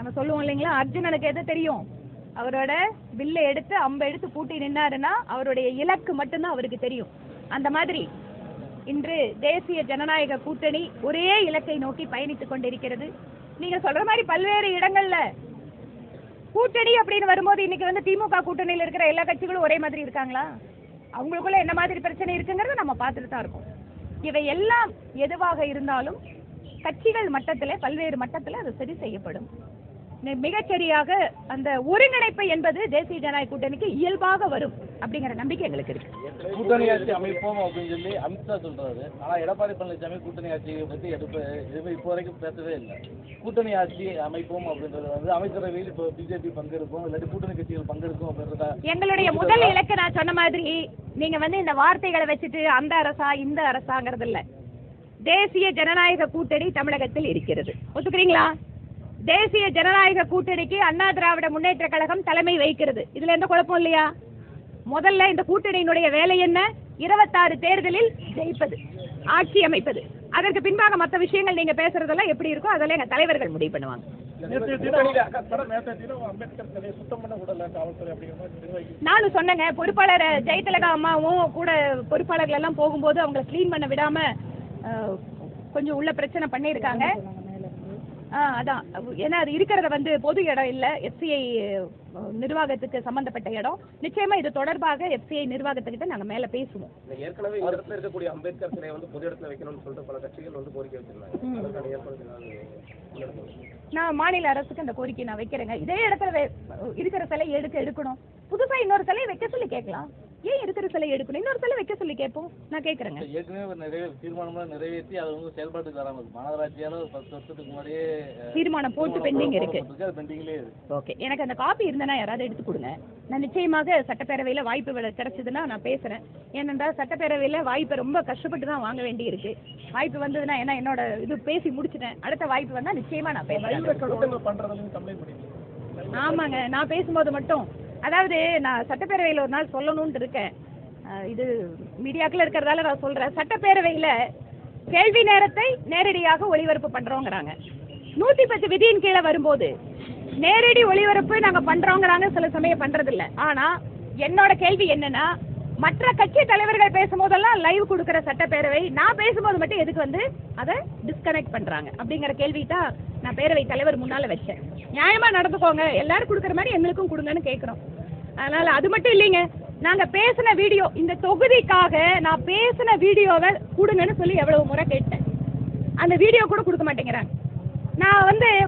நம்ம சொல்லுவோம் இல்லைங்களா, அர்ஜுனனுக்கு எது தெரியும்? அவரோட வில்லை எடுத்து அம்பை எடுத்து பூட்டி நின்னாருன்னா அவருடைய இலக்கு மட்டும்தான் அவருக்கு தெரியும். அந்த மாதிரி இன்று தேசிய ஜனநாயக கூட்டணி ஒரே இலக்கை நோக்கி பயணித்துக் கொண்டிருக்கிறது. நீங்க சொல்ற மாதிரி பல்வேறு இடங்கள்ல கூட்டணி அப்படின்னு வரும்போது இன்னைக்கு வந்து திமுக கூட்டணியில் இருக்கிற எல்லா கட்சிகளும் ஒரே மாதிரி இருக்காங்களா? அவங்களுக்குள்ள என்ன மாதிரி பிரச்சனை இருக்குங்கிறத நம்ம பார்த்துட்டு தான் இருக்கோம். இவை எல்லாம் எதுவாக இருந்தாலும் கட்சிகள் மட்டத்திலே பல்வேறு மட்டத்தில் அது சரி செய்யப்படும். மிகச்சரியாக அந்த ஒருங்கிணைப்பு என்பது தேசிய ஜனநாயக கூட்டணிக்கு இயல்பாக வரும் அப்படிங்கிற நம்பிக்கை எங்களுக்கு இருக்கு. கூட்டணி ஆட்சி அமைப்போம் அப்படின்னு சொல்லி அமித்ஷா சொல்றாரு. ஆனா எடப்பாடி பழனிசாமி கூட்டணி ஆட்சியை பத்தி எதுவுமே இப்போ வரைக்கும் பேசவே இல்லை. கூட்டணி ஆட்சி அமைப்போம் அப்படின்றது வந்து அமைச்சரவையில் இப்போ பிஜேபி பங்கெடுக்கும் இல்லாட்டி கூட்டணி கட்சிகள் பங்கெடுக்கும் அப்படின்றத எங்களுடைய முதல் இலக்கு நான் சொன்ன மாதிரி நீங்க வந்து இந்த வார்த்தைகளை வச்சுட்டு அந்த அரசா இந்த அரசாங்கிறது இல்ல. தேசிய ஜனநாயக கூட்டணி தமிழகத்தில் இருக்கிறது, ஒத்துக்கிறீங்களா? தேசிய ஜனநாயக கூட்டணிக்கு அண்ணா திராவிட முன்னேற்ற கழகம் தலைமை வைக்கிறது. இதுல எந்த குழப்பம் இல்லையா? முதல்ல இந்த கூட்டணியினுடைய வேலை என்ன? 26 தேர்தலில் ஜெயிப்பது, ஆட்சி அமைப்பது. அதற்கு பின்பாக மற்ற விஷயங்கள் நீங்க பேசுறதெல்லாம் எப்படி இருக்கோ அதெல்லாம் எங்க தலைவர்கள் முடிவு பண்ணுவாங்க. நானும் சொன்னேங்க, பொறுப்பாளர் ஜெயலலிதா அம்மாவும் கூட பொறுப்பாளர்கள் எல்லாம் போகும்போது அவங்களை கிளீன் பண்ண விடாம கொஞ்சம் உள்ள பிரச்சனை பண்ணியிருக்காங்க. அதான், ஏன்னா அது இருக்கிறத வந்து பொது இடம் இல்ல, எஃப்சிஐ நிர்வாகத்துக்கு சம்பந்தப்பட்ட இடம். நிச்சயமா இது தொடர்பாக எஃப்சிஐ நிர்வாகத்துக்கிட்ட நாங்க மேல பேசுவோம். ஏற்கனவே இந்த இடத்துல இருக்கக்கூடிய அம்பேத்கர் சிலையை வந்து பொது இடத்துல வைக்கணும்னு சொல்லிட்டு பல கட்சிகள் வந்து கோரிக்கை வச்சிருந்தாங்க. நான் மாநில அரசுக்கு அந்த கோரிக்கை நான் வைக்கிறேங்க. இதே இடத்துல இருக்கிற சிலையை எடுக்கணும், புதுசா இன்னொரு சிலையை வைக்க சொல்லி கேட்கலாம். ஏன் இருக்கிற சிலையை எடுக்கணும், இன்னொரு சிலை வைக்க சொல்லி கேட்போம். நான் கேட்கறேங்க. ஏற்கனவே தீர்மானம் நிறைவேற்றி அதை வந்து செயல்பாட்டுக்கு வராம மாநகராட்சியால 10 வருஷத்துக்கு முன்னாடியே தீர்மானம் போட்டு பெண்டிங் இருக்கு. ஓகே, எனக்கு அந்த காப்பி இருந்தா யாராவது எடுத்து கொடுங்க. நான் நிச்சயமாக சட்டப்பேரவையில வாய்ப்பு கிடைச்சதுன்னா நான் பேசுறேன். ஏனென்றால் சட்டப்பேரவையில வாய்ப்பை ரொம்ப கஷ்டப்பட்டு தான் வாங்க வேண்டி இருக்கு. வாய்ப்பு வந்ததுன்னா ஏன்னா என்னோட இது பேசி முடிச்சுட்டேன், அடுத்த வாய்ப்பு வந்தா நிச்சயமா நான் பேசுறேன். ஆமாங்க, நான் பேசும்போது மட்டும், அதாவது நான் சட்டப்பேரவையில் ஒரு நாள் சொல்லணும்னு இருக்கேன். இது மீடியாக்கள் இருக்கிறதால நான் சொல்றேன். சட்டப்பேரவையில கேள்வி நேரத்தை நேரடியாக ஒளிபரப்பு பண்றோங்கிறாங்க. 110 விதியின் கீழே வரும்போது நேரடி ஒளிபரப்பு நாங்க பண்றோங்கிறாங்க, சில சமயம் பண்றது இல்ல. ஆனா என்னோட கேள்வி என்னன்னா, மற்ற கட்சி தலைவர்கள் பேசும்போதெல்லாம் லைவ் கொடுக்கிற சட்டப்பேரவை, நான் பேசும்போது மட்டும் எதுக்கு வந்து அதை டிஸ்கனெக்ட் பண்றாங்க அப்படிங்கிற கேள்வி தான் நான் பேரவை தலைவர் முன்னால வச்சேன். நியாயமா நடந்துக்கோங்க, எல்லாரும் கொடுக்குற மாதிரி எங்களுக்கும் கொடுங்கன்னு கேட்கிறோம். அதனால அது மட்டும் இல்லைங்க, நாங்க பேசின வீடியோ, இந்த தொகுதிக்காக நான் பேசின வீடியோவை கொடுங்கன்னு சொல்லி எவ்வளவு முறை கேட்டேன். அந்த வீடியோ கூட கொடுக்க மாட்டேங்கிறாங்க. நான் வந்து